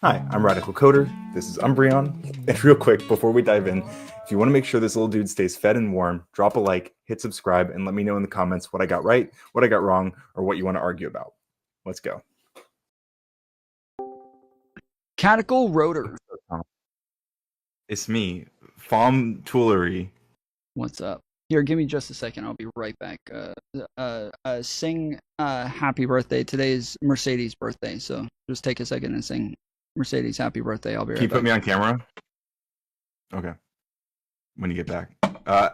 Hi, I'm Radical Coder. This is Umbreon. And real quick, before we dive in, if you want to make sure this little dude stays fed and warm, drop a like, hit subscribe, and let me know in the comments what I got right, what I got wrong, or what you want to argue about. Let's go. Catechal Rotor. It's me, Fom Toolery. What's up? Here, give me just a second. I'll be right back. Sing happy birthday. Today is Mercedes' birthday, so just take a second and sing Mercedes happy birthday. I'll be right Can you back. put me on camera? Okay. When you get back.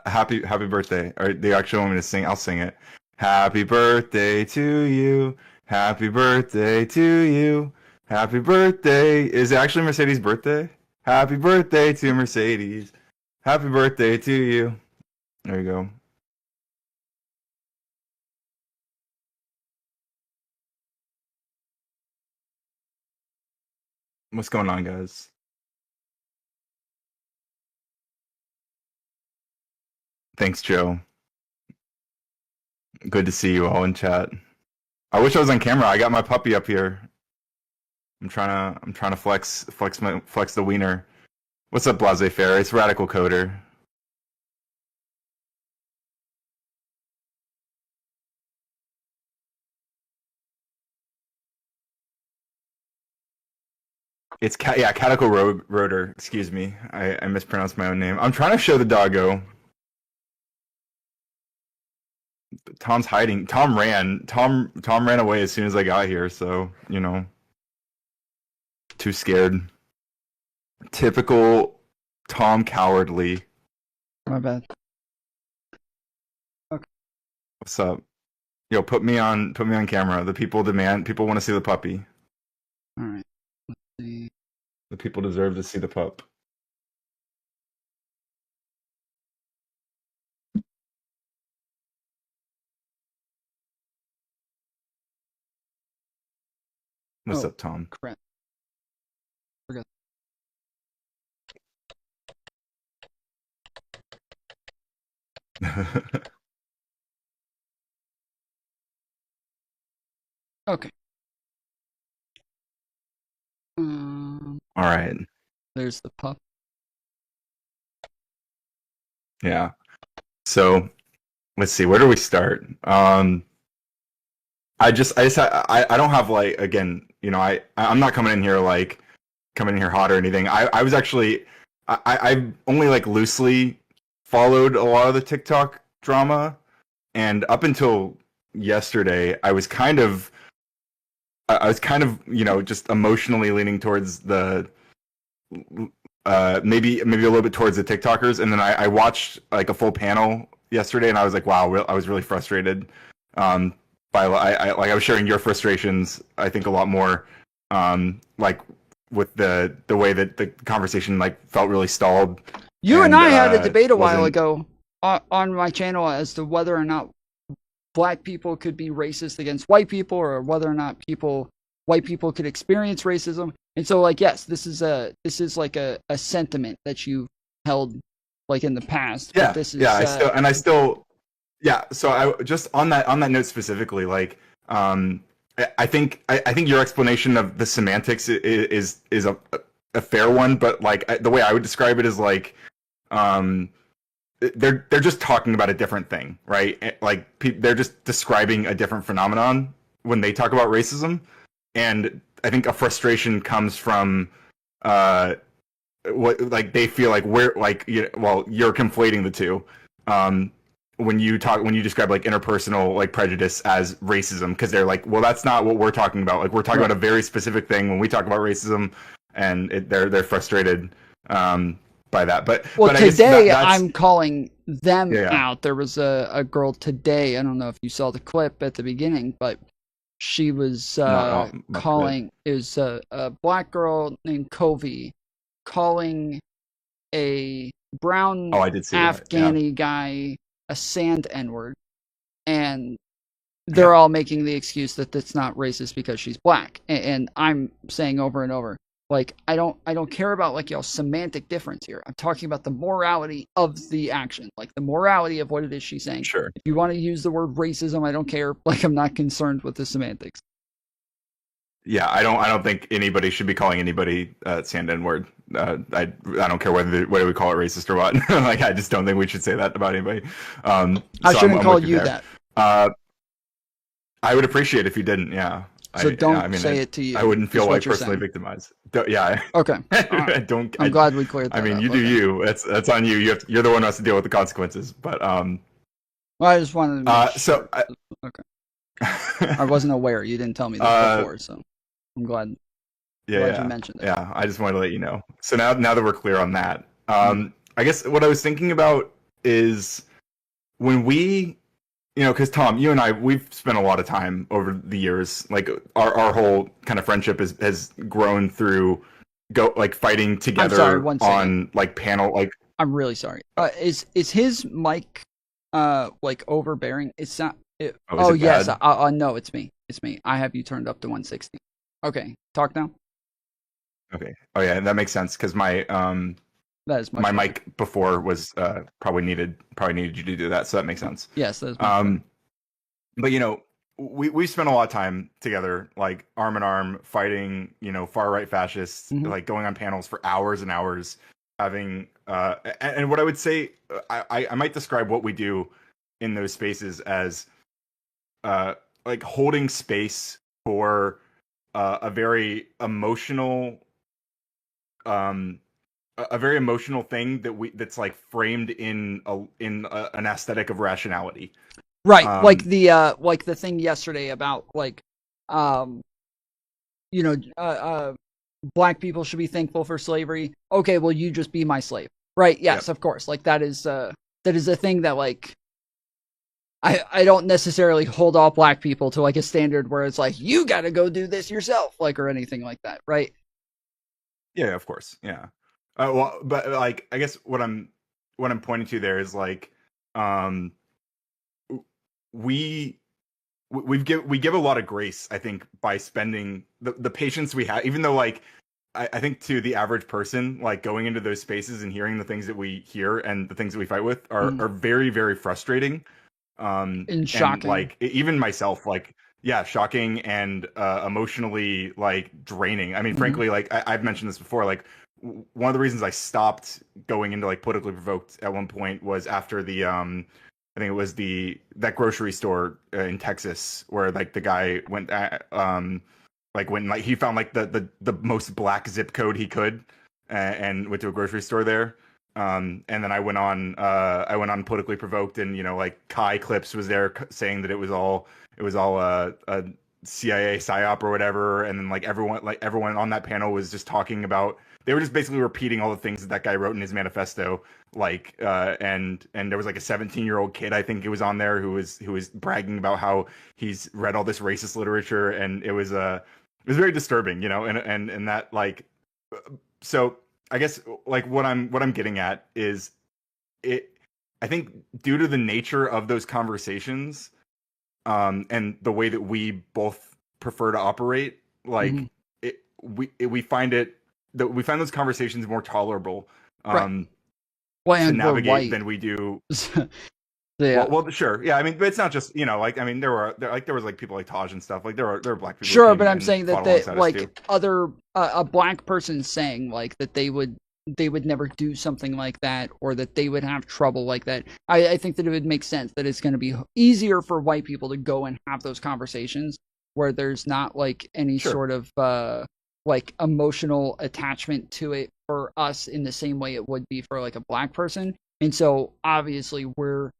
Happy birthday. Or they actually want me to sing. I'll sing it. Happy birthday to you. Happy birthday to you. Happy birthday. Is it actually Mercedes' birthday? Happy birthday to Mercedes. Happy birthday to you. There you go. What's going on, guys? Thanks, Joe. Good to see you all in chat. I wish I was on camera. I got my puppy up here. I'm trying to flex the wiener. What's up, Blase Fair? It's Radical Coder. It's Catechal Rotor. Excuse me, I mispronounced my own name. I'm trying to show the doggo. Tom's hiding. Tom ran away as soon as I got here. So you know, too scared. Typical Tom cowardly. My bad. Okay. What's up? Yo, put me on camera. The people demand. People want to see the puppy. All right. Let's see. The people deserve to see the pup. What's up, Tom? Crap. Forgot. Okay. All right. There's the pup. Yeah. So let's see. Where do we start? I don't have like, again, you know, I'm not coming in here hot or anything. I was actually I only like loosely followed a lot of the TikTok drama, and up until yesterday, I was kind of you know, just emotionally leaning towards the maybe a little bit towards the TikTokers, and then I watched like a full panel yesterday, and I was like, wow, I was really frustrated. By I was sharing your frustrations, I think a lot more, like with the way that the conversation like felt really stalled. You and I had a debate a while ago on my channel as to whether or not black people could be racist against white people, or whether or not white people could experience racism. And so, like, yes, this is like a sentiment that you held like in the past. Yeah, but this is, I still, yeah. So I just on that note specifically, like, I think your explanation of the semantics is a fair one, but like the way I would describe it is like, they're just talking about a different thing, right? Like they're just describing a different phenomenon when they talk about racism, and I think a frustration comes from what like they feel like we're like you're conflating the two. When you describe like interpersonal like prejudice as racism, because they're like, well, that's not what we're talking about. Like we're talking about a very specific thing when we talk about racism, and they're frustrated by that. But today I'm calling them out. There was a girl today. I don't know if you saw the clip at the beginning, but she was calling is a black girl named Covey calling a brown Afghani guy a sand N-word, and they're all making the excuse that that's not racist because she's black. And I'm saying over and over, like, I don't care about like y'all semantic difference here. I'm talking about the morality of the action, like the morality of what it is she's saying. Sure. If you want to use the word racism, I don't care. Like, I'm not concerned with the semantics. Yeah, I don't think anybody should be calling anybody sand N-word. I don't care whether we call it racist or what. Like, I just don't think we should say that about anybody. I So shouldn't I'm call with you you there. that. I would appreciate if you didn't. Yeah. So don't mean, say it to you. I wouldn't feel like personally saying. victimized. Yeah. Okay. I don't. I'm glad we cleared that I mean, up. you do you. That's on you. You're the one who has to deal with the consequences. But well, I just wanted to make sure. Okay. I wasn't aware. You didn't tell me this before, so I'm glad. Yeah, you mentioned it. Yeah, I just wanted to let you know. So now that we're clear on that, I guess what I was thinking about is when we, because Tom, you and I, we've spent a lot of time over the years. Like our whole kind of friendship has grown through fighting together on like panel. Like, I'm really sorry. Is his mic like overbearing? It's not. Yes. No, it's me. It's me. I have you turned up to 160. Okay, talk now. Okay. Oh yeah, that makes sense because my that is my mic before was probably needed you to do that, so that makes sense. Yes, that's but we spent a lot of time together, like arm in arm, fighting far right fascists, like going on panels for hours and hours, having and what I would say, I might describe what we do in those spaces as like holding space for a very emotional a very emotional thing that's like framed in an aesthetic of rationality. Right. Like the thing yesterday about like black people should be thankful for slavery. Okay, well you just be my slave. Right? Yes, of course. Like that is a thing that like I don't necessarily hold all black people to like a standard where it's like you got to go do this yourself, like, or anything like that, right? Yeah, of course. Yeah. Well, but like I guess what I'm pointing to there is like we give a lot of grace, I think, by spending the patience we have, even though like I think to the average person, like going into those spaces and hearing the things that we hear and the things that we fight with are very, very frustrating. And shocking. And like even myself, like shocking and emotionally like draining. I mean, frankly, like I've mentioned this before, like one of the reasons I stopped going into like politically provoked at one point was after the I think it was that grocery store in Texas where like the guy went like when like he found like the most black zip code he could and went to a grocery store there. And then I went on politically provoked, and like Kai Clips was there saying that it was all a CIA psyop or whatever, and then like everyone on that panel was just talking about, they were just basically repeating all the things that guy wrote in his manifesto, like and there was like a 17-year-old kid, I think it was on there, who was bragging about how he's read all this racist literature, and it was very disturbing, and that like so. I guess like what I'm getting at is I think due to the nature of those conversations, and the way that we both prefer to operate, like we find those conversations more tolerable to navigate than we do. Yeah. Well, sure. Yeah, I mean, but it's not just, like, I mean, there was like people like Taj and stuff. Like there are black people. Sure, but I'm saying that like other a black person saying like that they would never do something like that, or that they would have trouble like that. I think that it would make sense that it's going to be easier for white people to go and have those conversations where there's not like any sort of like emotional attachment to it for us in the same way it would be for like a black person. And so obviously we're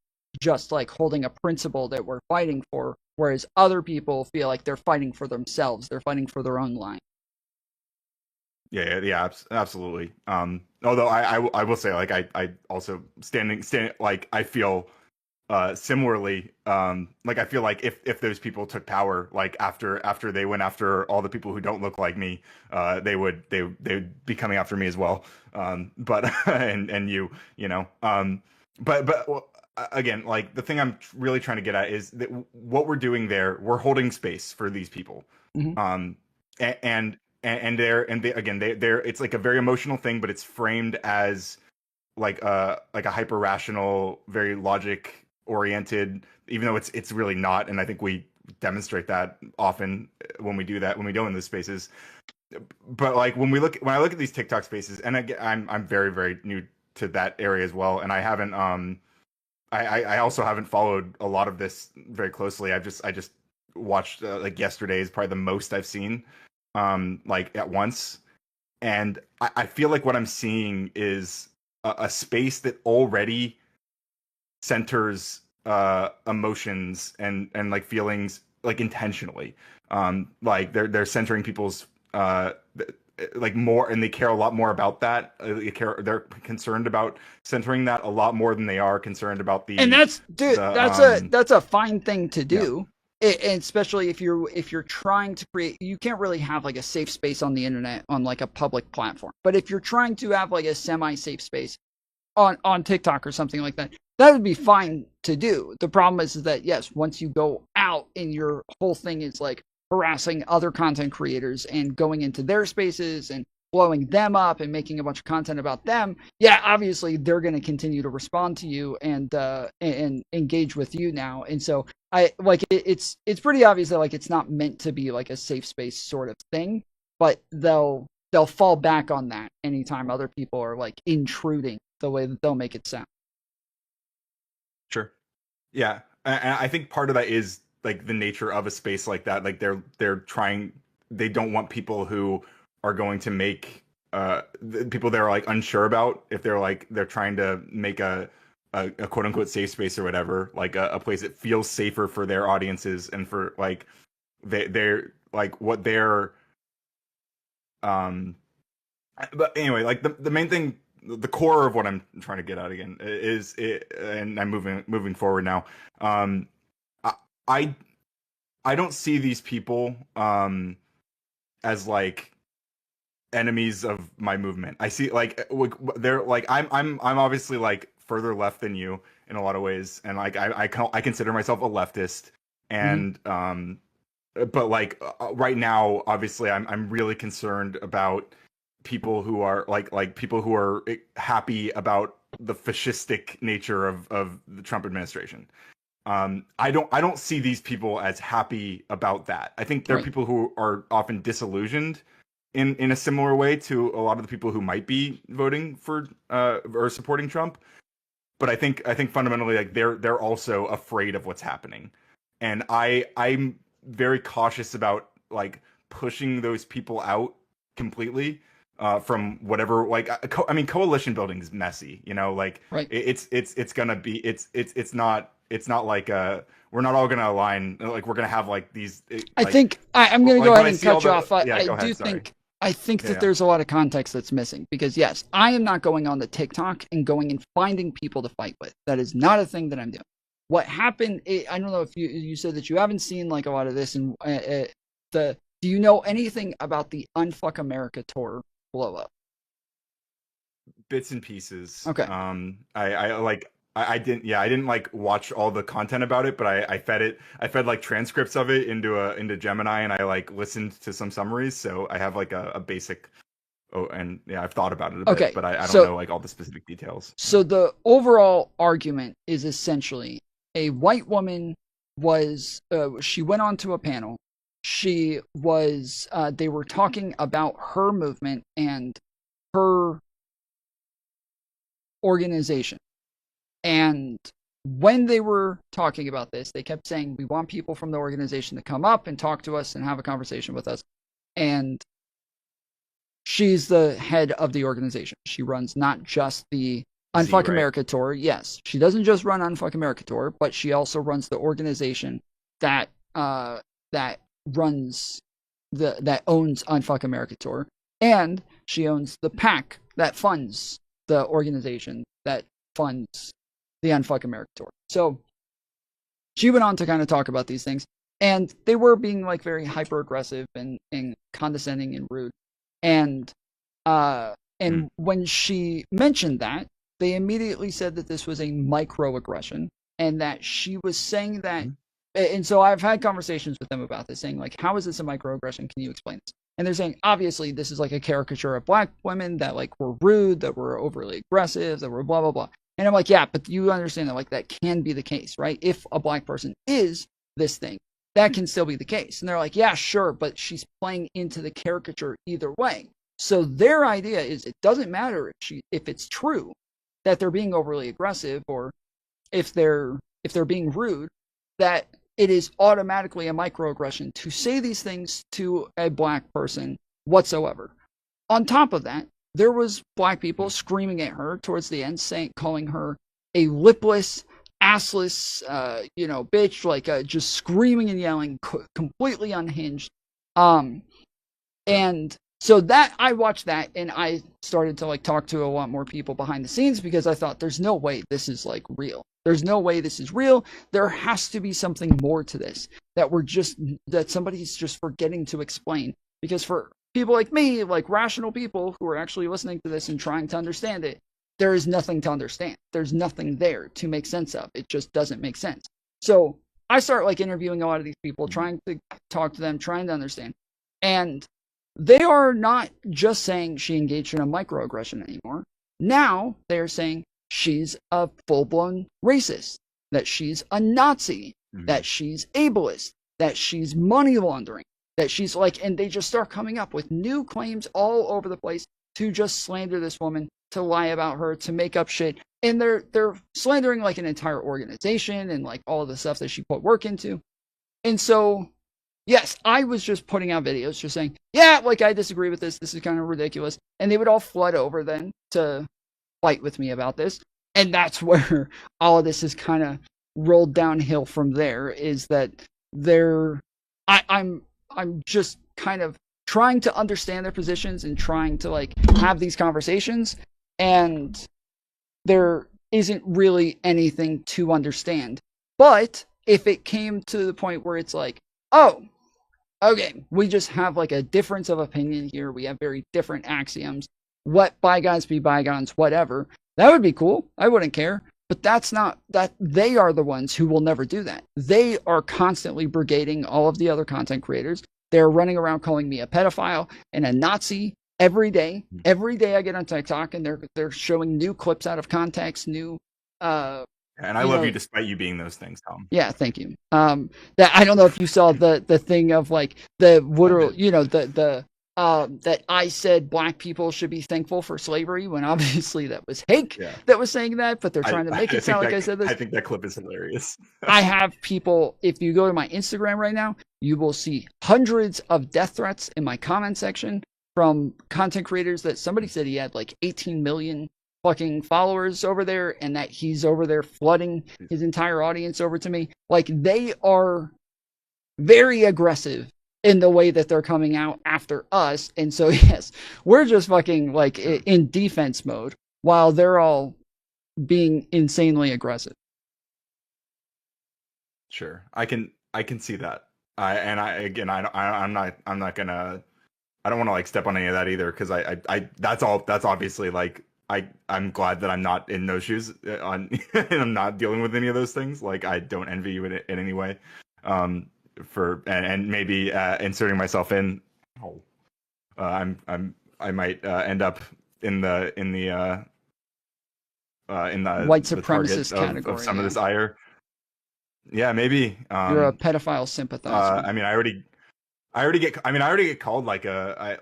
just like holding a principle that we're fighting for, whereas other people feel like they're fighting for themselves, they're fighting for their own line. Yeah, absolutely. Although I will say, like, I also standing like I feel similarly, like I feel like if those people took power, like after they went after all the people who don't look like me, they would be coming after me as well. But and but again, like the thing I'm really trying to get at is that what we're doing there, we're holding space for these people. And they're it's like a very emotional thing, but it's framed as like a hyper rational, very logic oriented, even though it's really not. And I think we demonstrate that often when we do that, when we go in those spaces. But like when I look at these TikTok spaces, and I'm very, very new to that area as well, and I haven't I also haven't followed a lot of this very closely. I just watched like yesterday is probably the most I've seen like at once, and I feel like what I'm seeing is a space that already centers emotions and like feelings like intentionally. Like they're centering people's like more, and they care a lot more about that. They're concerned about centering that a lot more than they are concerned about the. And that's a fine thing to do. Yeah. And especially if you're trying to create, you can't really have like a safe space on the internet on like a public platform. But if you're trying to have like a semi-safe space on TikTok or something like that, that would be fine to do. The problem is that yes, once you go out and your whole thing is like harassing other content creators and going into their spaces and blowing them up and making a bunch of content about them, yeah, obviously they're going to continue to respond to you and engage with you now. And so I like it's pretty obvious that like it's not meant to be like a safe space sort of thing, but they'll fall back on that anytime other people are like intruding the way that they'll make it sound. Sure. Yeah. And I think part of that is like the nature of a space like that. Like they don't want people who are going to make people they're like unsure about if they're trying to make a quote unquote safe space or whatever, like a place that feels safer for their audiences and for like they're like what they're but anyway, like the main thing, the core of what I'm trying to get at again is and I'm moving forward now. I don't see these people as like enemies of my movement. I see like they're like I'm obviously like further left than you in a lot of ways, and like I consider myself a leftist, and but like right now, obviously, I'm really concerned about people who are like people who are happy about the fascistic nature of the Trump administration. I don't see these people as happy about that. I think they're people who are often disillusioned in a similar way to a lot of the people who might be voting for or supporting Trump. But I think fundamentally like they're also afraid of what's happening, and I'm very cautious about like pushing those people out completely from whatever like I mean coalition building is messy, you know, like it's gonna be it's not like we're not all gonna align, like we're gonna have like these I think I'm gonna go ahead and cut you off. I think that there's a lot of context that's missing, because yes, I am not going on the TikTok and going and finding people to fight with. That is not a thing that I'm doing. What happened, I don't know if you said that you haven't seen like a lot of this, and do you know anything about the Unfuck America tour blow up? Bits and pieces. Okay. I didn't like watch all the content about it, but I fed like transcripts of it into Gemini, and I like listened to some summaries, so I have like a basic. Oh, and yeah, I've thought about it a bit, but I don't know like all the specific details. So the overall argument is essentially a white woman she went onto a panel. She was they were talking about her movement and her organization. And when they were talking about this, they kept saying, we want people from the organization to come up and talk to us and have a conversation with us. And she's the head of the organization. She runs not just the Unfuck America tour. Yes, she doesn't just run Unfuck America tour, but she also runs the organization that runs that owns Unfuck America tour, and she owns the PAC that funds the organization that funds the Unfuck America tour. So she went on to kind of talk about these things, and they were being like very hyper aggressive and condescending and rude. And when she mentioned that, they immediately said that this was a microaggression, and that she was saying that. And so I've had conversations with them about this, saying like, how is this a microaggression? Can you explain this? And they're saying, obviously, this is like a caricature of black women that like were rude, that were overly aggressive, that were blah, blah, blah. And I'm like, yeah, but you understand that like that can be the case, right? If a black person is this thing, that can still be the case. And they're like, yeah, sure, but she's playing into the caricature either way. So their idea is it doesn't matter if it's true that they're being overly aggressive, or if they're being rude, that it is automatically a microaggression to say these things to a black person whatsoever. On top of that, there was black people screaming at her towards the end, calling her a lipless, assless, bitch, like just screaming and yelling, completely unhinged. And so that, I watched that, and I started to like talk to a lot more people behind the scenes, because I thought there's no way this is like real. There's no way this is real. There has to be something more to this that somebody's just forgetting to explain. Because for people like me, like rational people who are actually listening to this and trying to understand it, there is nothing to understand. There's nothing there to make sense of. It just doesn't make sense. So I start like interviewing a lot of these people, trying to talk to them, trying to understand. And they are not just saying she engaged in a microaggression anymore. Now they are saying she's a full-blown racist, that she's a Nazi, that she's ableist, that she's money laundering, that she's like, and they just start coming up with new claims all over the place to just slander this woman, to lie about her, to make up shit. And they're slandering like an entire organization and like all of the stuff that she put work into. And so, yes, I was just putting out videos just saying, yeah, like I disagree with this. This is kind of ridiculous. And they would all flood over then to fight with me about this. And that's where all of this is kind of rolled downhill from there, is that I'm just kind of trying to understand their positions and trying to like have these conversations, and there isn't really anything to understand. But if it came to the point where it's like, oh, okay, we just have like a difference of opinion here, we have very different axioms, let bygones be bygones, whatever, that would be cool. I wouldn't care. But that's not, that they are the ones who will never do that. They are constantly brigading all of the other content creators. They're running around calling me a pedophile and a Nazi every day. Every day I get on TikTok, and they're showing new clips out of context, new and I love you despite you being those things, Tom. Yeah, thank you. That, I don't know if you saw the thing of like the that I said black people should be thankful for slavery, when obviously that was Hake that was saying that, but they're trying to make it sound like I said this. I think that clip is hilarious. I have people, if you go to my Instagram right now, you will see hundreds of death threats in my comment section from content creators that somebody said he had like 18 million fucking followers over there, and that he's over there flooding his entire audience over to me. Like, they are very aggressive in the way that they're coming out after us. And so, yes, we're just fucking like in defense mode while they're all being insanely aggressive. Sure. I can see that. I'm not gonna, I don't want to like step on any of that either. Cause that's obviously like, I'm glad that I'm not in those shoes and I'm not dealing with any of those things. Like, I don't envy you in any way. And maybe inserting myself in, I might end up in the white supremacist category of some of this ire. Yeah, maybe. You're a pedophile sympathizer. I mean, I already get called like I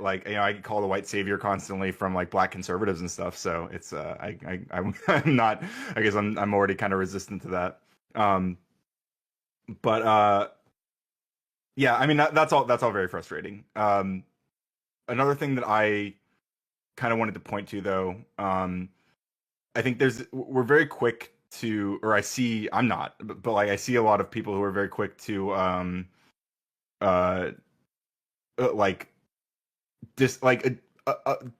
get called a white savior constantly from like black conservatives and stuff. So it's I'm not. I guess I'm already kind of resistant to that. Yeah, I mean that's all very frustrating. Another thing that I kind of wanted to point to, though, I think we're very quick to, or I see, I'm not, but like I see a lot of people who are very quick to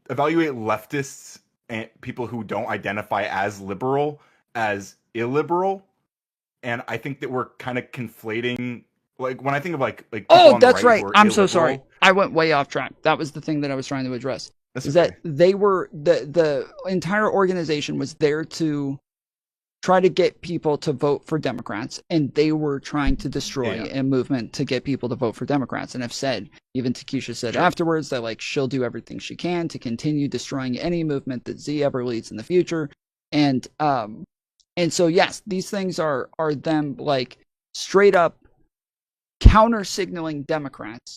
evaluate leftists and people who don't identify as liberal as illiberal, and I think that we're kind of conflating. Like, when I think of like oh, that's right. I'm so sorry. I went way off track. That was the thing that I was trying to address. Is that they were the entire organization was there to try to get people to vote for Democrats, and they were trying to destroy a movement to get people to vote for Democrats. And I've said, even Takesha said afterwards, that like she'll do everything she can to continue destroying any movement that Z ever leads in the future. And so yes, these things are them like straight up counter-signaling Democrats.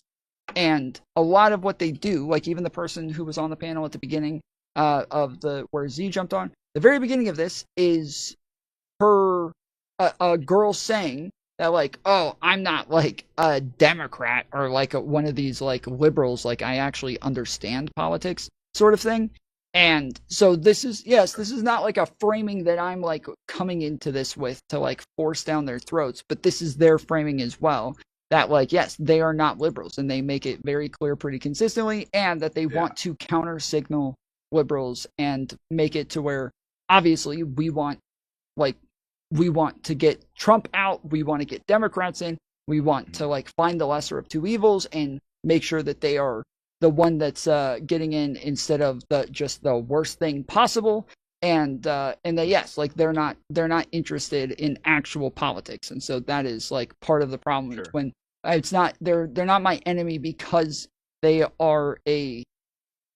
And a lot of what they do, like even the person who was on the panel at the beginning of where Z jumped on, the very beginning of this is her, a girl saying that like, oh, I'm not like a Democrat or like one of these like liberals, like I actually understand politics sort of thing. And so this is not like a framing that I'm like coming into this with to like force down their throats, but this is their framing as well. That like, yes, they are not liberals, and they make it very clear pretty consistently, and that they want to counter signal liberals and make it to where obviously we want to get Trump out, we want to get Democrats in, we want to like find the lesser of two evils and make sure that they are the one that's getting in instead of just the worst thing possible. And that yes, like they're not interested in actual politics, and so that is like part of the problem. Sure. When it's not they're not my enemy because they are a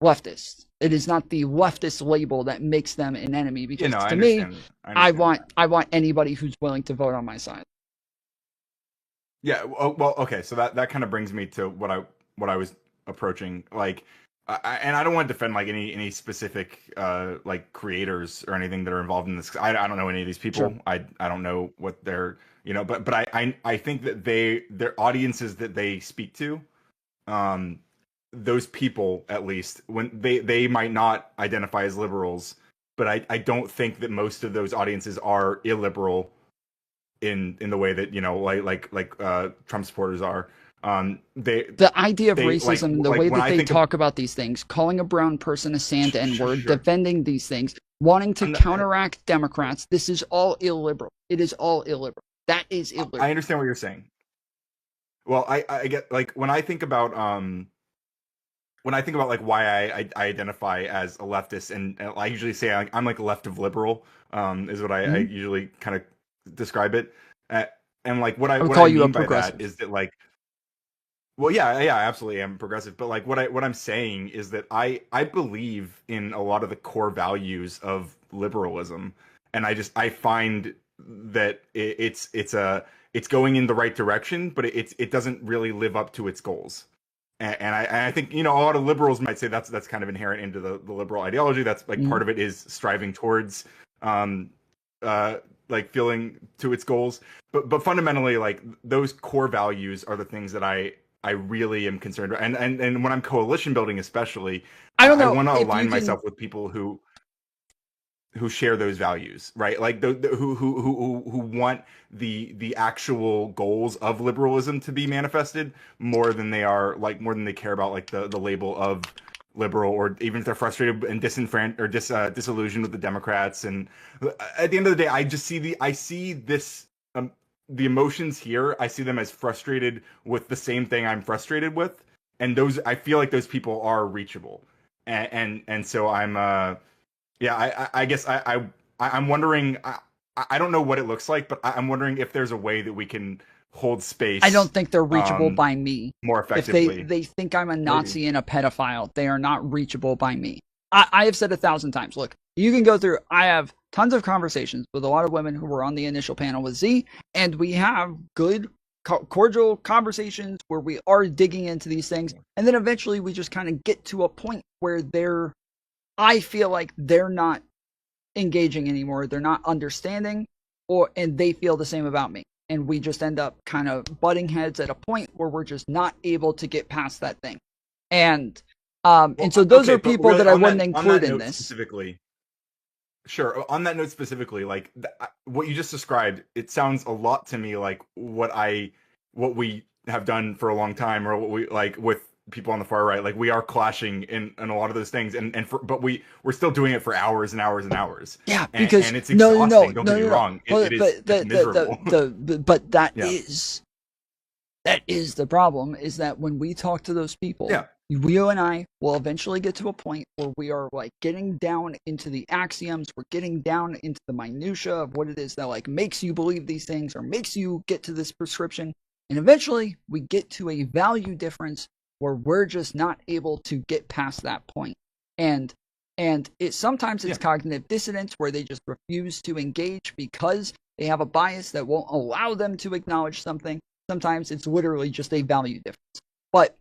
leftist. It is not the leftist label that makes them an enemy, because to me, I want anybody who's willing to vote on my side. Yeah, well, okay, so that kind of brings me to what I was approaching, like, and I don't want to defend like any specific like creators or anything that are involved in this. I don't know any of these people. Sure. I don't know what they're, but I think that their audiences that they speak to, those people, at least when they might not identify as liberals, but I don't think that most of those audiences are illiberal in the way that like Trump supporters are. The idea of racism, like, the way that they talk about these things, calling a brown person a sand N-word, defending these things, wanting to counteract Democrats, this is all illiberal. It is all illiberal. That is illiberal. I understand what you're saying. Well, I get, like, when I think about like why I identify as a leftist, and I usually say I'm like a left of liberal, is what I usually kind of describe it. And like what I mean by that is that, like, well, yeah, I absolutely am progressive, but like what I'm saying is that I believe in a lot of the core values of liberalism, and I find that it's going in the right direction, but it doesn't really live up to its goals. And I think, a lot of liberals might say that's kind of inherent into the liberal ideology. That's like part of it is striving towards like feeling to its goals, but fundamentally, like, those core values are the things that I really am concerned about. And when I'm coalition building, especially, I want to align myself with people who share those values, right? Like who want the actual goals of liberalism to be manifested more than they care about like the label of liberal, or even if they're frustrated and disillusioned with the Democrats. And at the end of the day, I see this the emotions here. I see them as frustrated with the same thing I'm frustrated with, and I feel like those people are reachable, and so I'm I guess I'm wondering. I don't know what it looks like, but I'm wondering if there's a way that we can hold space. I don't think they're reachable by me more effectively. If they think I'm a Nazi and a pedophile, they are not reachable by me. I have said 1,000 times, look, you can go through, I have tons of conversations with a lot of women who were on the initial panel with Z, and we have good, cordial conversations where we are digging into these things, and then eventually we just kind of get to a point where I feel like they're not engaging anymore, they're not understanding, and they feel the same about me. And we just end up kind of butting heads at a point where we're just not able to get past that thing. And so those are people really, that I wouldn't include in this. Specifically. Sure. On that note specifically, like what you just described, it sounds a lot to me like what we have done for a long time, or what we like with people on the far right. Like, we are clashing in a lot of those things, but we're still doing it for hours and hours and hours. Yeah, because and it's exhausting. Don't get me wrong. It's miserable. But that is the problem, is that when we talk to those people, you and I will eventually get to a point where we are like getting down into the axioms, we're getting down into the minutia of what it is that like makes you believe these things or makes you get to this prescription, and eventually we get to a value difference where we're just not able to get past that point. And sometimes it's cognitive dissonance, where they just refuse to engage because they have a bias that won't allow them to acknowledge something. Sometimes it's literally just a value difference. But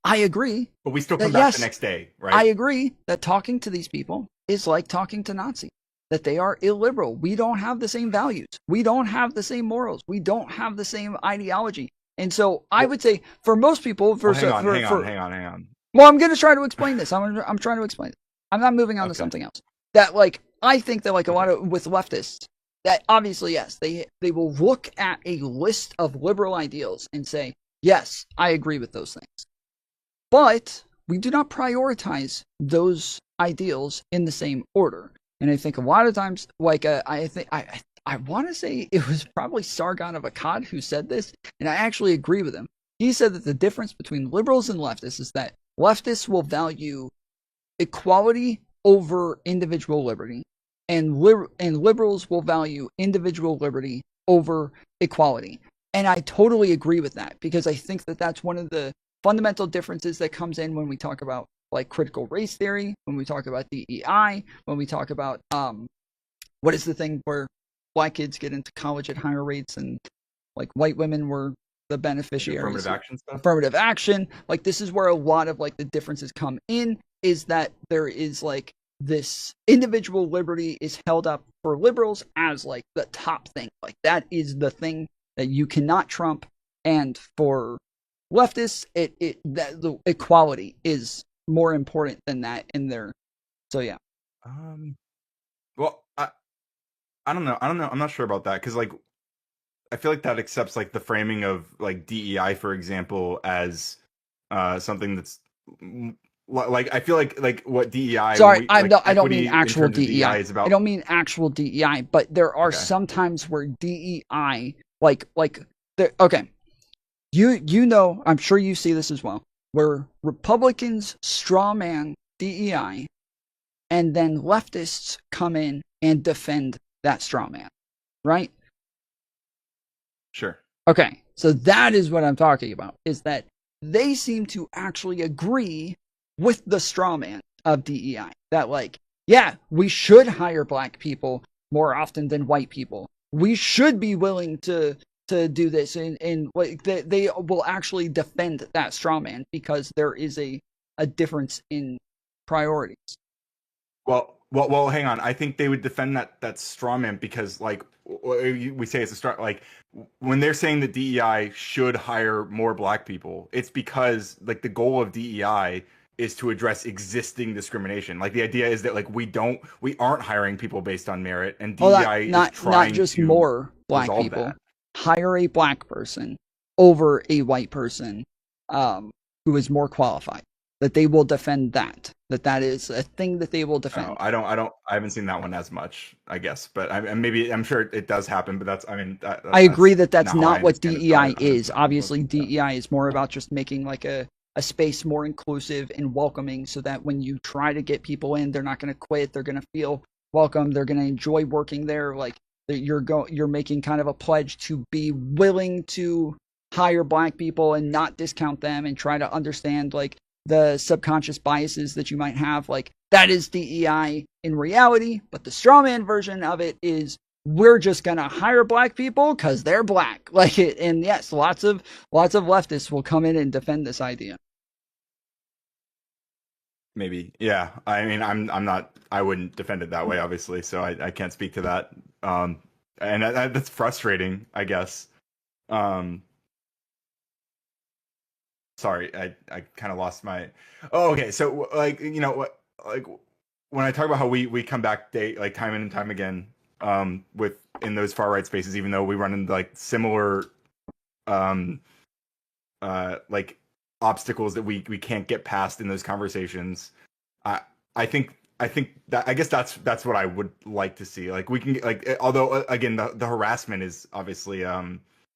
I agree. But we still come back the next day, right? I agree that talking to these people is like talking to Nazis, that they are illiberal. We don't have the same values. We don't have the same morals. We don't have the same ideology. And so I would say for most people, hang on. Well, I'm going to try to explain this. I'm trying to explain it. I'm not moving on to something else. That like I think that like a lot of with leftists, that obviously yes, they will look at a list of liberal ideals and say, yes, I agree with those things. But we do not prioritize those ideals in the same order. And I think a lot of times, like I want to say it was probably Sargon of Akkad who said this, and I actually agree with him. He said that the difference between liberals and leftists is that leftists will value equality over individual liberty, and liberals will value individual liberty over equality. And I totally agree with that, because I think that that's one of the fundamental differences that comes in when we talk about like critical race theory, when we talk about DEI, when we talk about what is the thing where black kids get into college at higher rates and like white women were the beneficiaries. Affirmative action stuff. Affirmative action. Like this is where a lot of like the differences come in, is that there is like this individual liberty is held up for liberals as like the top thing. Like that is the thing that you cannot trump. And for leftists, that the equality is more important than that in their. So yeah. Well, I don't know. I'm not sure about that, because like I feel like that accepts like the framing of like DEI, for example, as something that's like I feel like what DEI. Sorry, I don't mean actual DEI. Is about. I don't mean actual DEI, but there are some times where DEI like okay. You know, I'm sure you see this as well, where Republicans strawman DEI, and then leftists come in and defend that strawman, right? Sure. Okay, so that is what I'm talking about, is that they seem to actually agree with the strawman of DEI. That like, yeah, we should hire black people more often than white people. We should be willing to do this, and like they will actually defend that straw man because there is a difference in priorities. Well, hang on. I think they would defend that straw man because, like, we say it's a straw. Like, when they're saying that DEI should hire more black people, it's because like the goal of DEI is to address existing discrimination. Like the idea is that like we aren't hiring people based on merit, and DEI is trying not just to more black people. That. Hire a black person over a white person who is more qualified. That they will defend that is a thing that they will defend. I haven't seen that one as much, I guess, but I'm sure it does happen, but that's, I mean, I agree that's not what DEI is. Obviously, DEI is more about just making like a space more inclusive and welcoming, so that when you try to get people in, they're not going to quit. They're going to feel welcome. They're going to enjoy working there. Like you're making kind of a pledge to be willing to hire black people and not discount them, and try to understand like the subconscious biases that you might have. Like that is DEI in reality, but the strawman version of it is we're just gonna hire black people because they're black. Like it, and yes, lots of leftists will come in and defend this idea. Maybe, yeah. I mean, I wouldn't defend it that way, obviously, so I can't speak to that. And that's frustrating, I guess. Sorry, I kind of lost my. Oh, okay. So like, you know what, like when I talk about how we come back like time and time again, in those far right spaces, even though we run into like similar, like obstacles that we can't get past in those conversations. I think that, I guess that's what I would like to see. Like we can, like, although again the harassment is obviously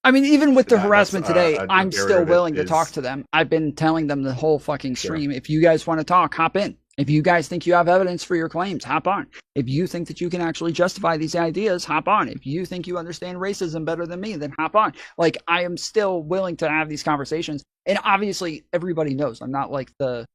I mean, even with the harassment today, I'm still willing to talk to them. I've been telling them the whole fucking stream. Sure. If you guys want to talk, hop in. If you guys think you have evidence for your claims, hop on. If you think that you can actually justify these ideas, hop on. If you think you understand racism better than me, then hop on. Like, I am still willing to have these conversations. And obviously, everybody knows I'm not like the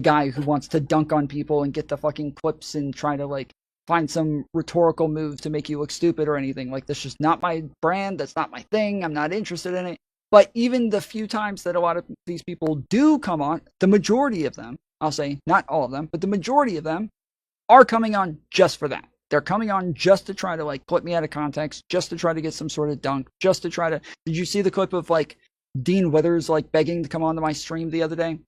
guy who wants to dunk on people and get the fucking clips and try to like find some rhetorical move to make you look stupid or anything. Like, that's just not my brand. That's not my thing. I'm not interested in it. But even the few times that a lot of these people do come on, the majority of them, I'll say not all of them, but the majority of them are coming on just for that. They're coming on just to try to like put me out of context, just to try to get some sort of dunk, just to try to. Did you see the clip of like Dean Withers like begging to come onto my stream the other day?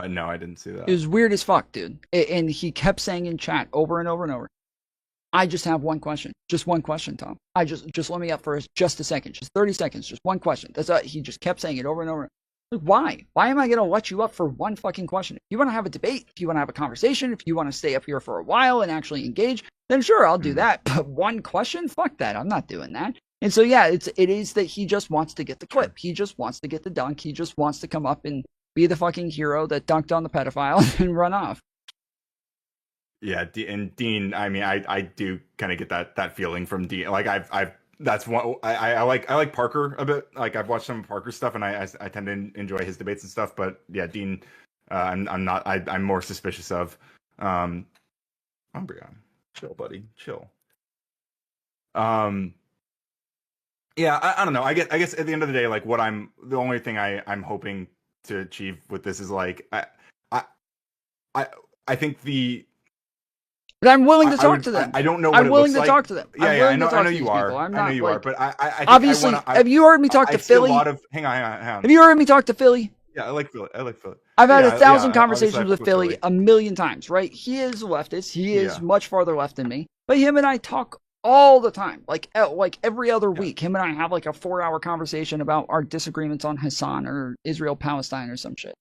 No, I didn't see that. It was weird as fuck, dude. And he kept saying in chat over and over and over, I just have one question. Just one question, Tom. I just let me up for just a second. Just 30 seconds. Just one question. That's he just kept saying it over and over. Like, why? Why am I going to let you up for one fucking question? If you want to have a debate, if you want to have a conversation, if you want to stay up here for a while and actually engage, then sure, I'll do that. But one question? Fuck that. I'm not doing that. And so, yeah, it is that he just wants to get the clip. He just wants to get the dunk. He just wants to come up and be the fucking hero that dunked on the pedophile and run off. Yeah, and Dean, I mean, I do kind of get that feeling from Dean. Like I've that's one I like Parker a bit. Like I've watched some of Parker's stuff, and I tend to enjoy his debates and stuff. But yeah, Dean, I'm more suspicious of. Umbreon, chill, buddy, chill. Yeah, I don't know. I guess at the end of the day, like the only thing I'm hoping to achieve with this is like I think the. But I'm willing to talk to them. I don't know what I'm willing to talk to them. Yeah, I know you are. I know you are. But I obviously, have you heard me talk to Philly? Hang on. Have you heard me talk to Philly? Yeah, I like Philly. I've had 1,000 conversations with Philly a million times, right? He is a leftist. He is much farther left than me. But him and I talk all the time, like every other week. Him and I have like a 4-hour conversation about our disagreements on Hassan or Israel-Palestine or some shit.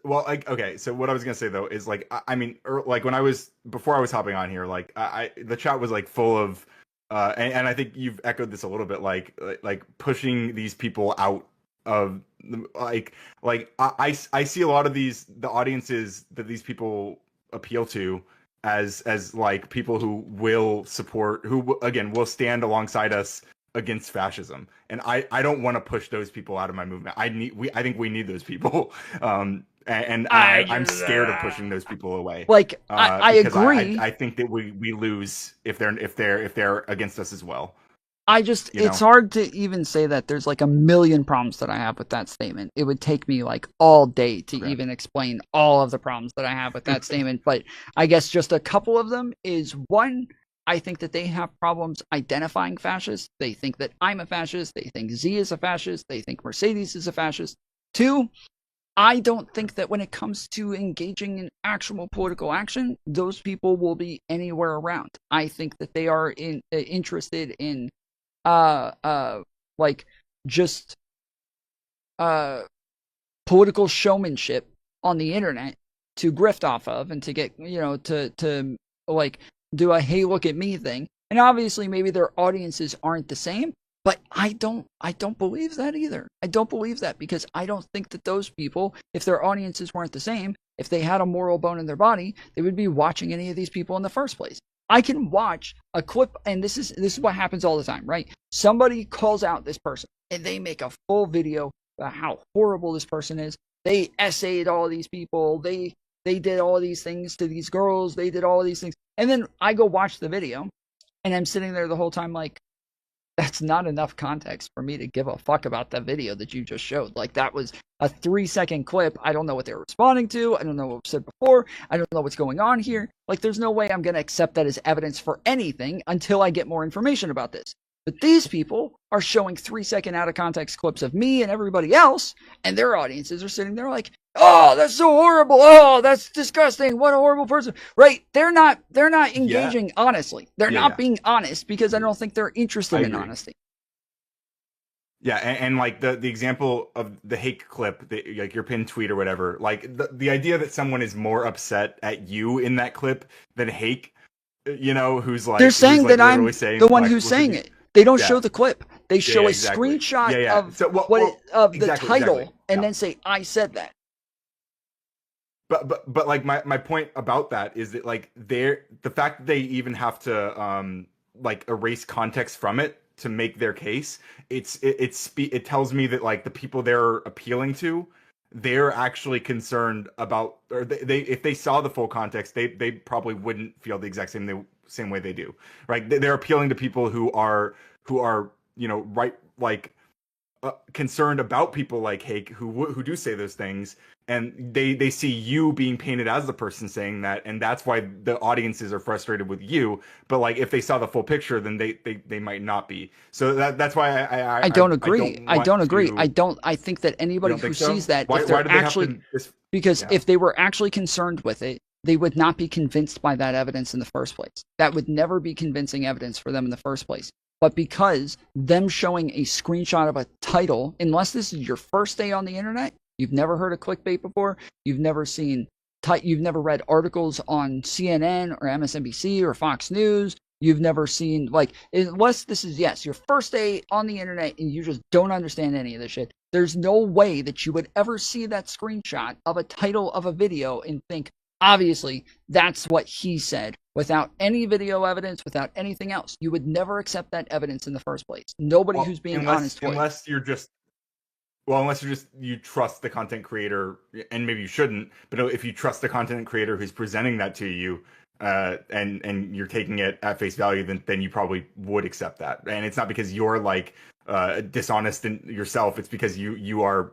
Well, like, okay, so what I was gonna say though is like, I mean, like before I was hopping on here, like the chat was like full of, and I think you've echoed this a little bit, like pushing these people out of like I see a lot of the audiences that these people appeal to as like people who will support, who again will stand alongside us against fascism, and I don't want to push those people out of my movement. I think we need those people, and I'm scared of pushing those people away. Like I agree. I think that we lose if they're against us as well. It's hard to even say that. There's like a million problems that I have with that statement. It would take me like all day to even explain all of the problems that I have with that statement. But I guess just a couple of them is one. I think that they have problems identifying fascists. They think that I'm a fascist. They think Z is a fascist. They think Mercedes is a fascist. 2, I don't think that when it comes to engaging in actual political action, those people will be anywhere around. I think that they are interested in like just political showmanship on the internet to grift off of and to get, to like do a hey look at me thing. And obviously maybe their audiences aren't the same, but I don't believe that either. I don't believe that because I don't think that those people, if their audiences weren't the same, if they had a moral bone in their body, they would be watching any of these people in the first place. I can watch a clip, and this is what happens all the time, right? Somebody calls out this person and they make a full video about how horrible this person is. They essayed all these people, they did all these things to these girls, they did all these things. And then I go watch the video, and I'm sitting there the whole time like, that's not enough context for me to give a fuck about that video that you just showed. Like, that was a 3-second clip. I don't know what they were responding to. I don't know what was said before. I don't know what's going on here. Like, there's no way I'm going to accept that as evidence for anything until I get more information about this. But these people are showing 3-second out of context clips of me and everybody else, and their audiences are sitting there like, oh, that's so horrible. Oh, that's disgusting. What a horrible person. Right? They're not engaging honestly. They're not being honest because I don't think they're interested in honesty. Yeah, and like the example of the hate clip, like your pinned tweet or whatever, like the idea that someone is more upset at you in that clip than Hake, who's like, they're saying that I'm the one who's saying it. They don't show the clip. They show a screenshot of the title and then say, I said that. But like my point about that is that like the fact that they even have to like erase context from it to make their case, it tells me that like the people they're appealing to they're actually concerned about, or they if they saw the full context, they probably wouldn't feel the exact same way they do, right? They're appealing to people who are right, like concerned about people like Hake who do say those things, and they see you being painted as the person saying that, and that's why the audiences are frustrated with you. But like if they saw the full picture, then they might not be. So that's why I don't agree. I don't agree. I think that anybody who sees that, if they're actually, because if they were actually concerned with it, they would not be convinced by that evidence in the first place. That would never be convincing evidence for them in the first place. But because them showing a screenshot of a title, unless this is your first day on the internet, you've never heard of clickbait before, you've never read articles on CNN or MSNBC or Fox News, you've never seen, like, unless this is, yes, your first day on the internet and you just don't understand any of this shit, there's no way that you would ever see that screenshot of a title of a video and think, obviously, that's what he said, without any video evidence, without anything else. You would never accept that evidence in the first place. Nobody who's being honest would. Unless you trust the content creator, and maybe you shouldn't, but if you trust the content creator who's presenting that to you, and you're taking it at face value, then you probably would accept that. And it's not because you're like dishonest in yourself. It's because you're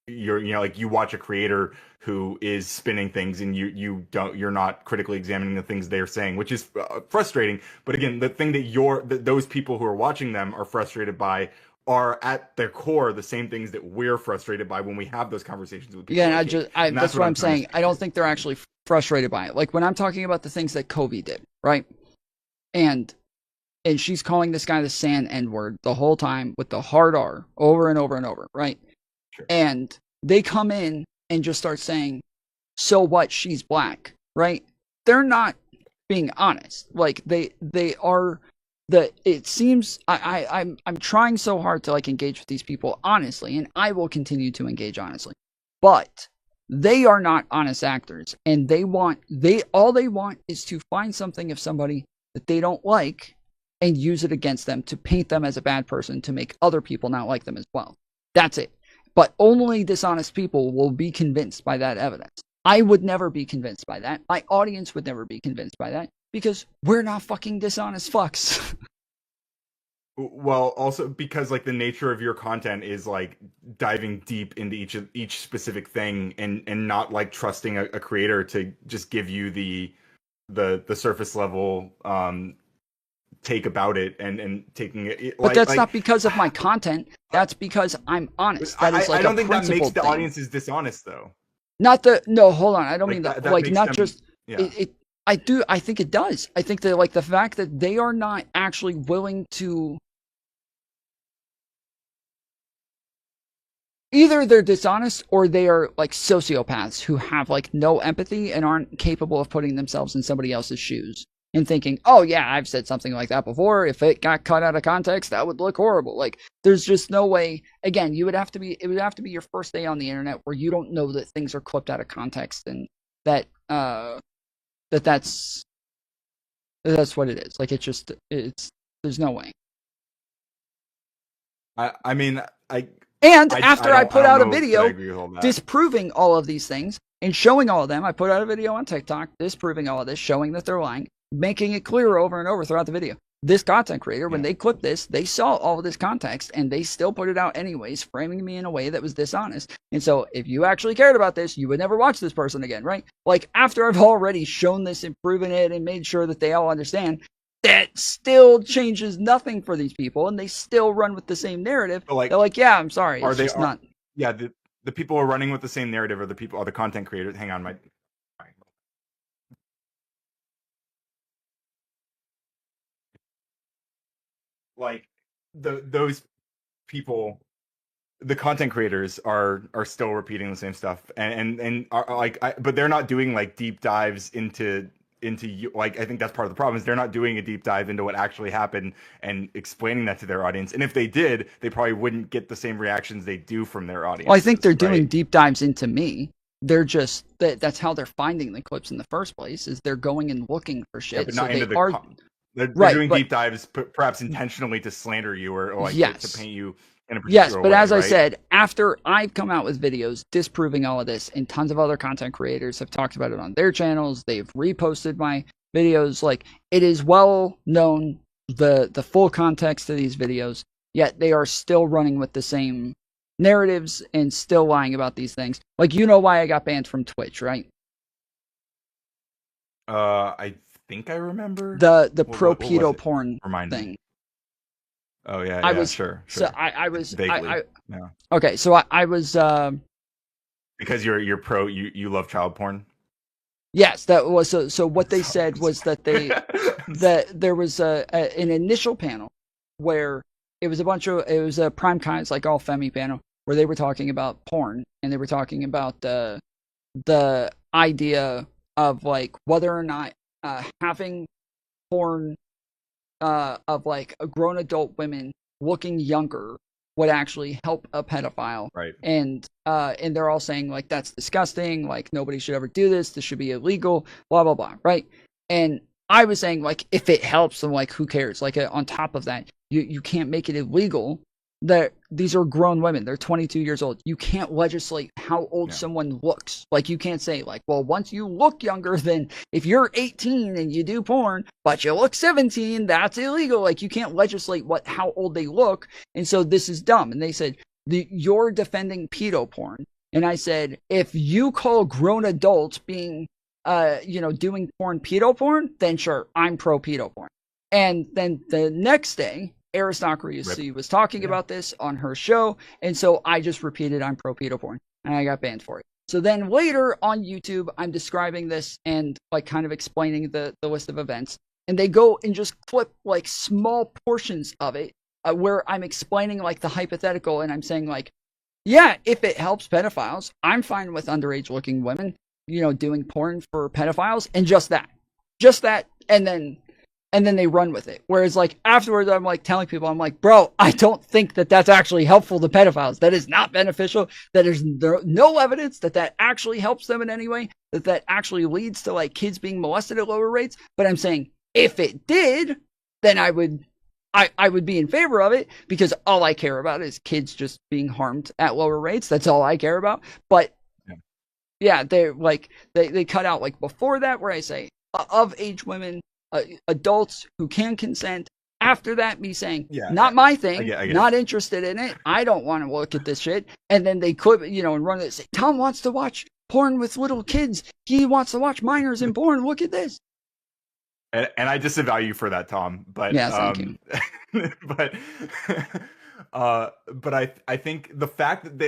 like, you watch a creator who is spinning things, and you're not critically examining the things they're saying, which is frustrating. But again, the thing that those people who are watching them are frustrated by are at their core the same things that we're frustrated by when we have those conversations with people. Yeah, and that's what I'm saying. I don't think they're actually frustrated by it. Like when I'm talking about the things that Kobe did, right? And she's calling this guy the sand N-word the whole time with the hard R over and over and over, right? Sure. And they come in and just start saying, so what, she's black, right? They're not being honest. Like they are. It seems I'm trying so hard to like engage with these people honestly, and I will continue to engage honestly, but they are not honest actors, and all they want is to find something of somebody that they don't like and use it against them to paint them as a bad person to make other people not like them as well. That's it. But only dishonest people will be convinced by that evidence. I would never be convinced by that. My audience would never be convinced by that. Because we're not fucking dishonest fucks. Well, also because like the nature of your content is like diving deep into each specific thing, and not like trusting a creator to just give you the surface level take about it, and taking it. But that's not because of my content. That's because I'm honest. That is like I don't think that makes the audiences dishonest, though. No, hold on. I don't mean that. Like not them, just yeah. I think it does. I think that like the fact that they are not actually willing to, either they're dishonest or they are like sociopaths who have like no empathy and aren't capable of putting themselves in somebody else's shoes and thinking, oh yeah, I've said something like that before. If it got cut out of context, that would look horrible. Like there's just no way. Again, it would have to be your first day on the internet where you don't know that things are clipped out of context, and that that's what it is. Like there's no way. After I put out a video disproving all of these things and showing all of them, I put out a video on TikTok disproving all of this, showing that they're lying, making it clear over and over throughout the video. This content creator, when they clipped this, they saw all of this context and they still put it out anyways, framing me in a way that was dishonest. And so if you actually cared about this, you would never watch this person again, right? Like after I've already shown this and proven it and made sure that they all understand, that still changes nothing for these people, and they still run with the same narrative. They're like, yeah, I'm sorry. It's just not. Yeah, the people who are running with the same narrative are the content creators. Hang on, like those people, the content creators are still repeating the same stuff, and are like, but they're not doing like deep dives into you. Like I think that's part of the problem, is they're not doing a deep dive into what actually happened and explaining that to their audience. And if they did, they probably wouldn't get the same reactions they do from their audience. Well, I think they're doing deep dives into me. They're just that's how they're finding the clips in the first place, is they're going and looking for shit. But not they're doing deep dives perhaps intentionally to slander you or like to paint you in a particular yes, but way, as right? I said, after I've come out with videos disproving all of this, and tons of other content creators have talked about it on their channels, they've reposted my videos. Like, it is well known the full context of these videos, yet they are still running with the same narratives and still lying about these things. Like, you know why I got banned from Twitch, right? I think I remember The pro what was pedo it? porn Remind thing. me. Oh yeah, I yeah, was sure. so I was Vaguely. I Yeah. okay, so I was Because you're pro, you love child porn. yes, that was so what they So- said was that there was an initial panel where it was a prime kind, it's like all femi panel, where they were talking about porn, and they were talking about the idea of like whether or not having porn of like grown adult women looking younger would actually help a pedophile. Right. And they're all saying like that's disgusting, like nobody should ever do this, this should be illegal, blah blah blah, right? And I was saying like if it helps, then like who cares? Like on top of that, you can't make it illegal. That these are grown women, they're 22 years old. You can't legislate how old someone looks. Like, you can't say like, well, once you look younger than if you're 18 and you do porn but you look 17, that's illegal. Like, you can't legislate how old they look. And so this is dumb. And they said you're defending pedo porn. And I said, if you call grown adults being doing porn pedo porn, then sure, I'm pro pedo porn. And then the next day, Aristocracy was talking about this on her show, and so I just repeated I'm pro pedo porn, and I got banned for it. So then later on YouTube, I'm describing this and like kind of explaining the list of events, and they go and just clip like small portions of it where I'm explaining like the hypothetical, and I'm saying like, yeah, if it helps pedophiles, I'm fine with underage looking women, doing porn for pedophiles, and just that, and then they run with it. Whereas like afterwards, I'm like telling people, I'm like, bro, I don't think that that's actually helpful to pedophiles. That is not beneficial. That there's no evidence that actually helps them in any way, that actually leads to like kids being molested at lower rates. But I'm saying if it did, then I would be in favor of it, because all I care about is kids just being harmed at lower rates. That's all I care about. But yeah, they're like, they cut out like before that where I say of age women, adults who can consent. After that, me saying, not my thing, not interested in it. I don't want to look at this shit. And then they could, and run it. Say, Tom wants to watch porn with little kids. He wants to watch minors in porn. Look at this. And I disavow you for that, Tom. But yeah, thank you. but I think the fact that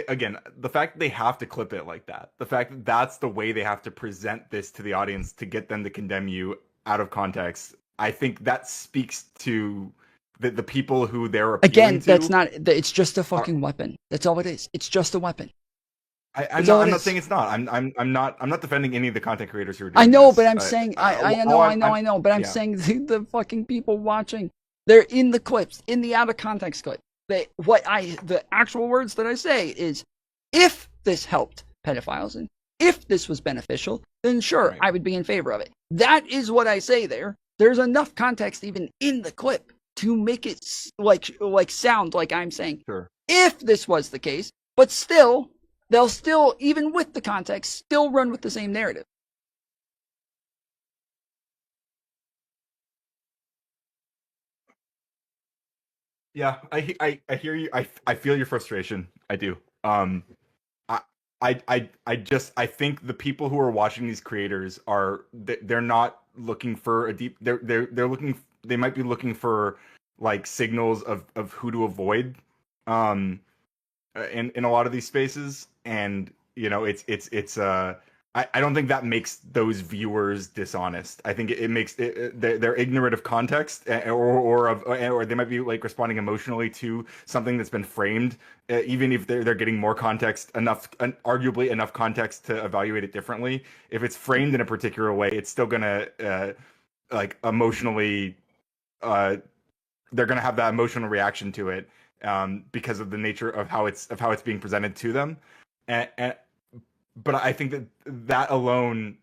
they have to clip it like that, the fact that that's the way they have to present this to the audience to get them to condemn you out of context, I think that speaks to the people who they're appealing to. That's not. It's just a fucking weapon. That's all it is. It's just a weapon. I'm not saying it's not. I'm not defending any of the content creators who are doing I know, this. But I'm saying I know. But I'm saying the fucking people watching, they're in the clips, in the out of context clip. The actual words that I say is, if this helped pedophiles and if this was beneficial, then sure, I would be in favor of it. That is what I say there. There's enough context even in the clip to make it like sound like I'm saying, if this was the case, but still, they'll still, even with the context, still run with the same narrative. Yeah, I hear you. I feel your frustration. I do. I think the people who are watching these creators they're not looking for a deep. They might be looking for like signals of who to avoid, in a lot of these spaces, and I don't think that makes those viewers dishonest. I think it makes they're ignorant of context, or they might be like responding emotionally to something that's been framed, even if they're getting more context, arguably enough context to evaluate it differently. If it's framed in a particular way, it's still gonna like emotionally, they're gonna have that emotional reaction to it, because of the nature of how it's being presented to them, but I think that alone,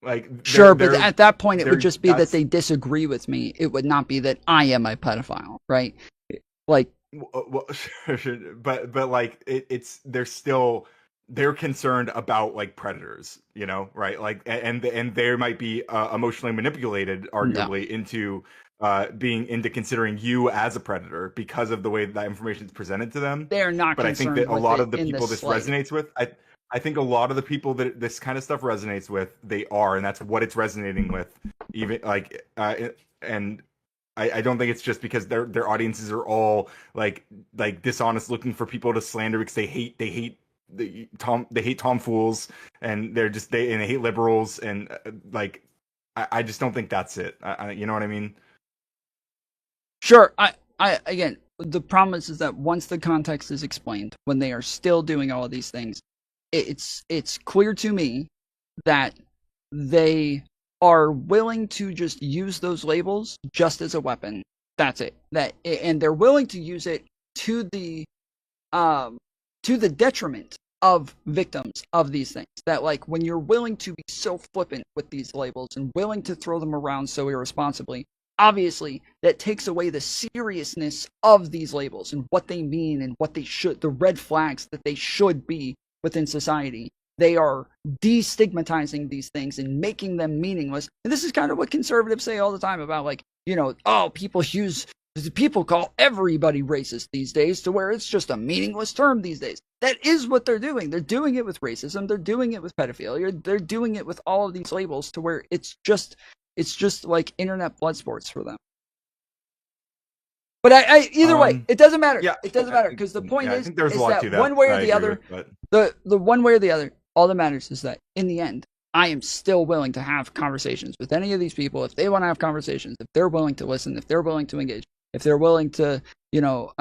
like, sure, but at that point, it would just be that they disagree with me. It would not be that I am a pedophile, right? Like, Well, sure, but like it's they're concerned about like predators, you know, right? Like and they might be emotionally manipulated, No, arguably, into being into considering you as a predator because of the way that information is presented to them. they are not But I think concerned that a with lot it of the in the people this slightest. resonates with, I think a lot of the people that this kind of stuff resonates with, they are, and that's what it's resonating with, even like and I don't think it's just because their audiences are all like dishonest, looking for people to slander because they hate tomfools, and they hate liberals, and like I just don't think that's it. You know what I mean? Sure, I again, the problem is that once the context is explained, when they are still doing all of these things, it's clear to me that they are willing to just use those labels just as a weapon. That's it. And they're willing to use it to the um to the detriment of victims of these things. That like when you're willing to be so flippant with these labels and willing to throw them around so irresponsibly, obviously that takes away the seriousness of these labels and what they mean and what they should, the red flags that they should be within society. They are destigmatizing these things and making them meaningless. And this is kind of what conservatives say all the time about, like, you know, oh, people call everybody racist these days, to where it's just a meaningless term these days. That is what they're doing. They're doing it with racism. They're doing it with pedophilia. They're doing it with all of these labels, to where it's just like internet blood sports for them. But either way, it doesn't matter. Yeah, it doesn't matter, because the point I is, think there's a lot to that. one way or the other, the one way or the other, all that matters is that in the end, I am still willing to have conversations with any of these people if they want to have conversations, if they're willing to listen, if they're willing to engage, if they're willing to, you know,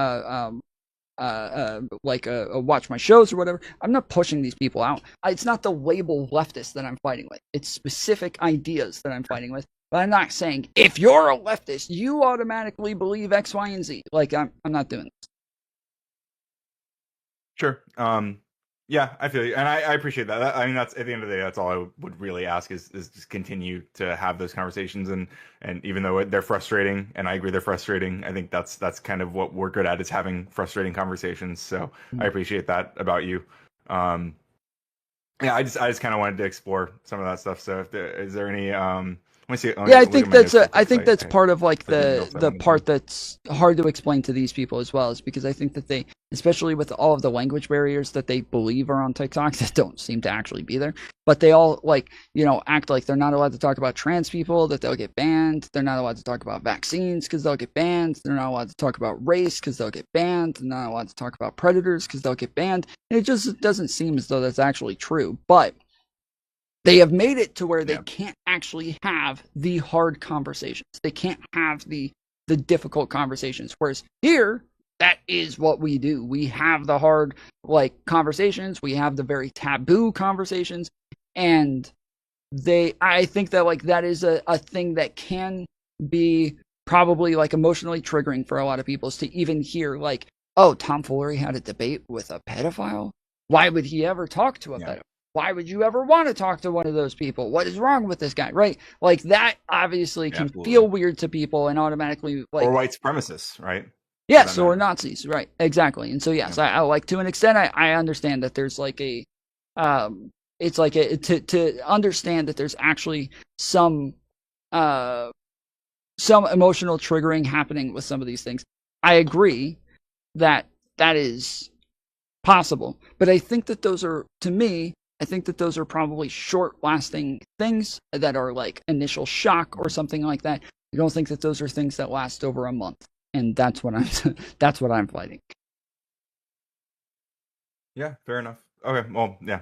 watch my shows or whatever. I'm not pushing these people out. It's not the label leftist that I'm fighting with. It's specific ideas that I'm fighting with. But I'm not saying if you're a leftist, you automatically believe X, Y, and Z. Like I'm not doing this. Sure. Yeah, I feel you, and I appreciate that. I mean, that's at the end of the day, that's all I would really ask is just continue to have those conversations, and even though they're frustrating, and I agree they're frustrating, I think that's kind of what we're good at, is having frustrating conversations. So I appreciate that about you. Yeah, I just kind of wanted to explore some of that stuff. So is there any I think that's part of like the part that's hard to explain to these people as well, is because I think that they, especially with all of the language barriers that they believe are on TikTok that don't seem to actually be there, but they all, like, you know, act like they're not allowed to talk about trans people, that they'll get banned. They're not allowed to talk about vaccines because they'll get banned. They're not allowed to talk about race because they'll get banned. They're not allowed to talk about predators because they'll get banned. And it just doesn't seem as though that's actually true. But they have made it to where they can't actually have the hard conversations. They can't have the difficult conversations. Whereas here, that is what we do. We have the hard, like, conversations. We have the very taboo conversations. And I think that, like, that is a thing that can be probably, like, emotionally triggering for a lot of people, is to even hear, like, oh, Tom Fuller had a debate with a pedophile? Why would he ever talk to a pedophile? Why would you ever want to talk to one of those people? What is wrong with this guy, right? Like, that obviously can feel weird to people, and automatically, like, or white supremacists, right? Yes, or Nazis, right? Exactly. And so yes, I like, to an extent, I understand that there's like a it's like to understand that there's actually some emotional triggering happening with some of these things. I agree that is possible, but I think that those are, to me, I think that those are probably short-lasting things that are like initial shock or something like that. I don't think that those are things that last over a month, and that's what I'm fighting. Yeah, fair enough. Okay, well, yeah,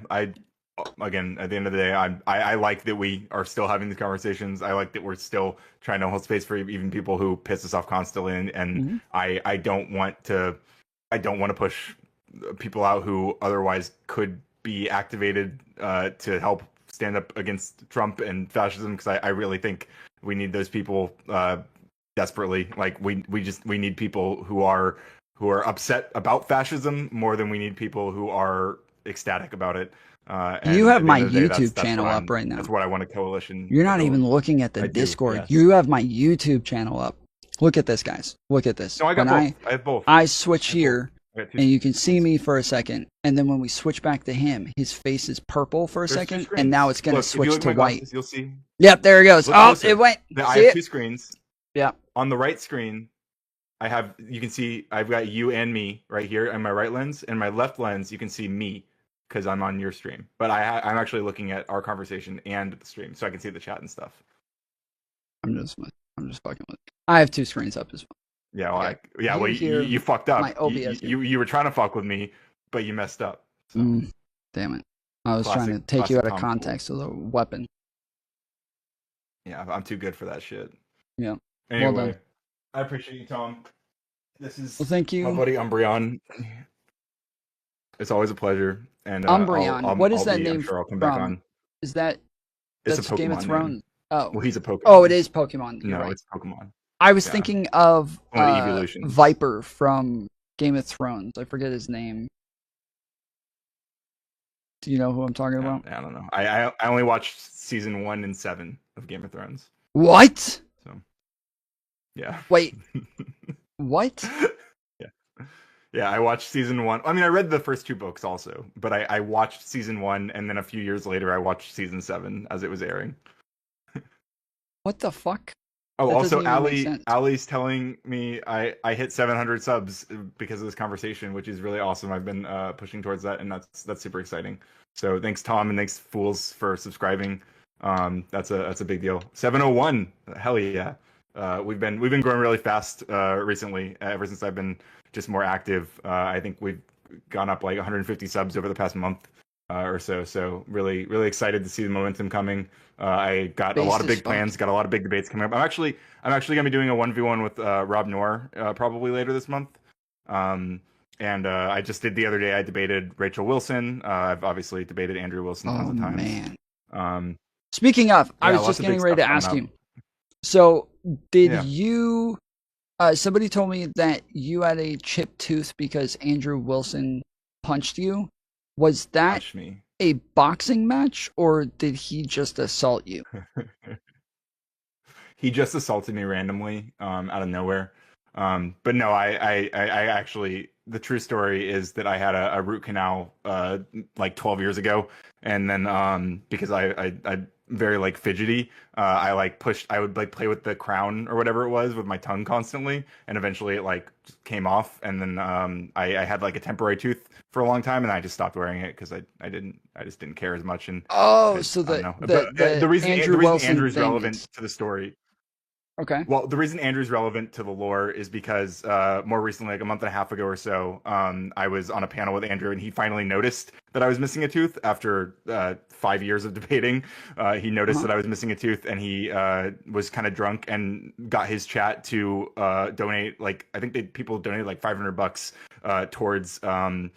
again, at the end of the day, I like that we are still having these conversations. I like that we're still trying to hold space for even people who piss us off constantly, and I don't want to push people out who otherwise could be activated to help stand up against Trump and fascism, because I really think we need those people desperately. Like, we need people who are upset about fascism more than we need people who are ecstatic about it. You have my YouTube channel up right now. That's what I want a coalition. You're not even looking at the Discord. You have my YouTube channel up. Look at this, guys. Look at this. No, I got both. I have both. I switch here, and you can see me for a second, and then when we switch back to him, his face is purple for a second, and now it's going to switch to white. Glasses, you'll see. Yep, there it goes. It went. I have 2 screens. Yeah. On the right screen, you can see I've got you and me right here on my right lens, and my left lens you can see me because I'm on your stream. But I'm actually looking at our conversation and the stream, so I can see the chat and stuff. I'm just fucking with you. I have 2 screens up as well. Yeah, well, well, you fucked up. My OBS you were trying to fuck with me, but you messed up. So. Damn it! I was trying to take you out of context of the weapon. Yeah, I'm too good for that shit. Yeah. Anyway, well done. I appreciate you, Tom. This is thank you, my buddy Umbreon. It's always a pleasure. And Umbreon, what is that name? I'm sure I'll come back on. Is that's a Pokemon Game of Thrones? Name. Oh, well, he's a Pokemon. Oh, it is Pokemon. You're right. It's Pokemon. I was thinking of evolutions. Viper from Game of Thrones. I forget his name. Do you know who I'm talking about? I don't know. I only watched season 1 and 7 of Game of Thrones. What? So, yeah. Wait. What? Yeah, I watched season 1. I mean, I read the first 2 books also, but I watched season 1, and then a few years later, I watched season 7 as it was airing. What the fuck? Oh, that also, Allie's telling me I hit 700 subs because of this conversation, which is really awesome. I've been pushing towards that, and that's super exciting. So thanks, Tom, and thanks, Fools, for subscribing. That's a big deal. 701, hell yeah. We've been growing really fast recently. Ever since I've been just more active, I think we've gone up like 150 subs over the past month or so. So really excited to see the momentum coming. I got a lot of big plans, got a lot of big debates coming up. I'm actually gonna be doing a 1v1 with Rob Noor probably later this month. And I just did the other day. I debated Rachel Wilson. I've obviously debated Andrew Wilson tons of times. Man. Speaking of, I was just getting ready to ask you. So did you? Somebody told me that you had a chipped tooth because Andrew Wilson punched you. Was that a boxing match, or did he just assault you? He just assaulted me randomly out of nowhere. But no, I actually, the true story is that I had a root canal like 12 years ago, and then because I very like fidgety, I would like play with the crown or whatever it was with my tongue constantly, and eventually it like just came off, and then I had like a temporary tooth for a long time, and I just stopped wearing it because I just didn't care as much. And so the reason Andrew's relevant to the story. Okay. Well, the reason Andrew's relevant to the lore is because more recently, like a month and a half ago or so, I was on a panel with Andrew, and he finally noticed that I was missing a tooth after 5 years of debating. He noticed that I was missing a tooth, and he was kind of drunk and got his chat to donate. Like, I think people donated like $500 towards to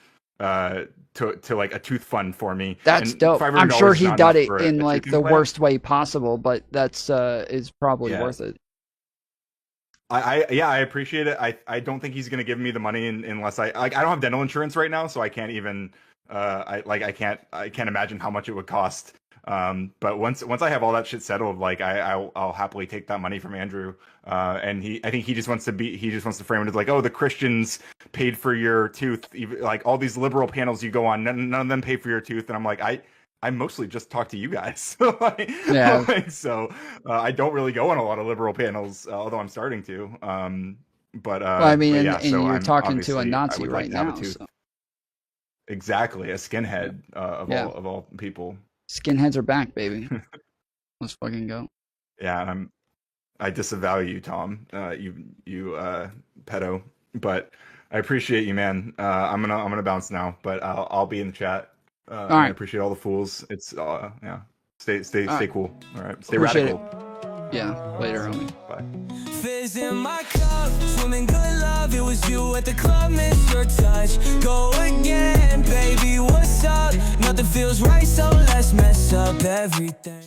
like a tooth fund for me. That's dope. I'm sure he did it in like the worst way possible, but that's is probably worth it. I appreciate it. I don't think he's gonna give me the money unless I don't have dental insurance right now, so I can't even I can't imagine how much it would cost. But once I have all that shit settled, like I'll happily take that money from Andrew. And I think he just wants to frame it as like, oh, the Christians paid for your tooth, like all these liberal panels you go on, none of them pay for your tooth, and I'm like, I mostly just talk to you guys. So I don't really go on a lot of liberal panels, although I'm starting to. I mean, and you're talking to a Nazi right now. So. Exactly, a skinhead of all people. Skinheads are back, baby. Let's fucking go. Yeah, I disavow you, Tom. You pedo. But I appreciate you, man. I'm gonna bounce now, but I'll be in the chat. All right. I appreciate all the fools. It's Stay cool. All right. Stay appreciate radical. It. Yeah. Later, homie. Bye. Fizz in my cup, swimming good love. It was you at the club, miss your touch. Go again, baby. What's up? Nothing feels right, so let's mess up everything.